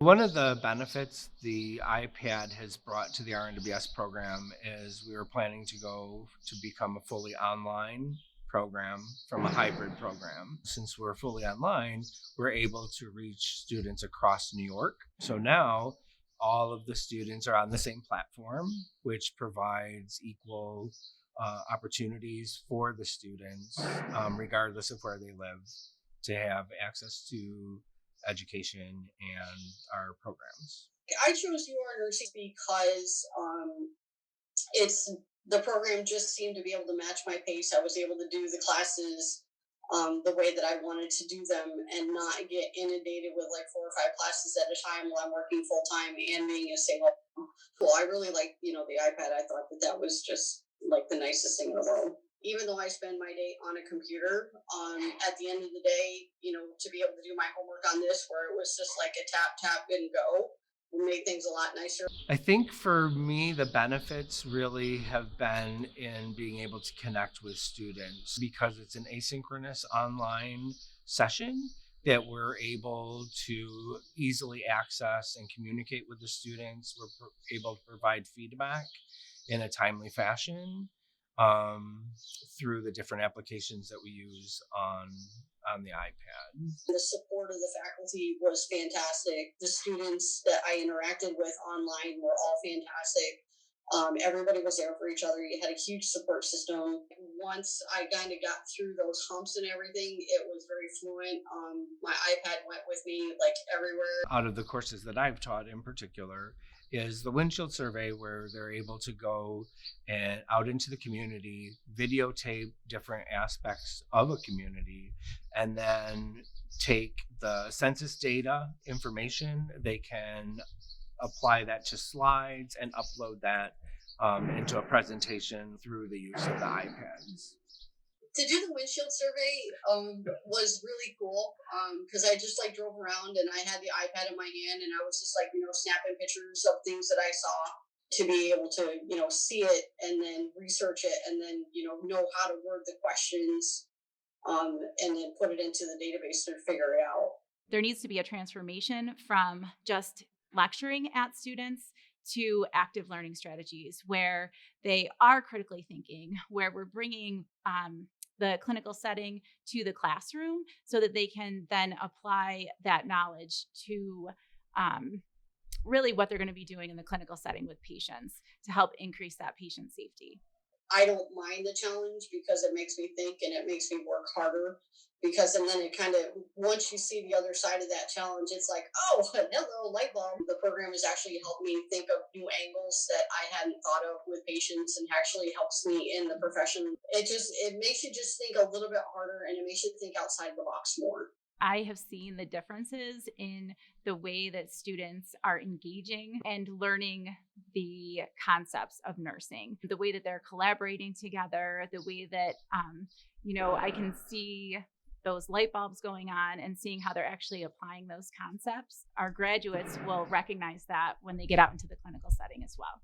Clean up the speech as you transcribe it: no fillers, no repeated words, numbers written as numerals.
One of the benefits the iPad has brought to the RNWS program is we were planning to go to become a fully online program from a hybrid program. Since we're fully online, we're able to reach students across New York. So now all of the students are on the same platform, which provides equal opportunities for the students, regardless of where they live, to have access to education and our programs. I chose nursing because it's the program just seemed to be able to match my pace. I was able to do the classes the way that I wanted to do them and not get inundated with like four or five classes at a time while I'm working full time and being a single. Well, I really like the iPad. I thought that that was just like the nicest thing in the world. Even though I spend my day on a computer, at the end of the day, to be able to do my homework on this, where it was just like a tap, tap, and go, would make things a lot nicer. I think for me, the benefits really have been in being able to connect with students because it's an asynchronous online session that we're able to easily access and communicate with the students. Able to provide feedback in a timely fashion um, through the different applications that we use on the iPad. The support of the faculty was fantastic. The students that I interacted with online were all fantastic. Everybody was there for each other. You had a huge support system. Once I kind of got through those humps and everything, it was very fluent. My iPad went with me like everywhere. Out of the courses that I've taught in particular is the windshield survey, where they're able to go and out into the community, videotape different aspects of a community, and then take the census data information. They can apply that to slides and upload that into a presentation through the use of the iPads. To do the windshield survey was really cool because I just like drove around and I had the iPad in my hand and I was just like snapping pictures of things that I saw to be able to see it and then research it and then know how to word the questions and then put it into the database to figure it out. There needs to be a transformation from just lecturing at students to active learning strategies where they are critically thinking, where we're bringing the clinical setting to the classroom so that they can then apply that knowledge to really what they're going to be doing in the clinical setting with patients to help increase that patient safety. I don't mind the challenge because it makes me think and it makes me work harder. Because and then it kind of once you see the other side of that challenge, it's like, oh, hello, light bulb. The program has actually helped me think of new angles that I hadn't thought of with patients, and actually helps me in the profession. It makes you just think a little bit harder, and it makes you think outside the box more. I have seen the differences in the way that students are engaging and learning the concepts of nursing, the way that they're collaborating together, the way that, I can see those light bulbs going on and seeing how they're actually applying those concepts. Our graduates will recognize that when they get out into the clinical setting as well.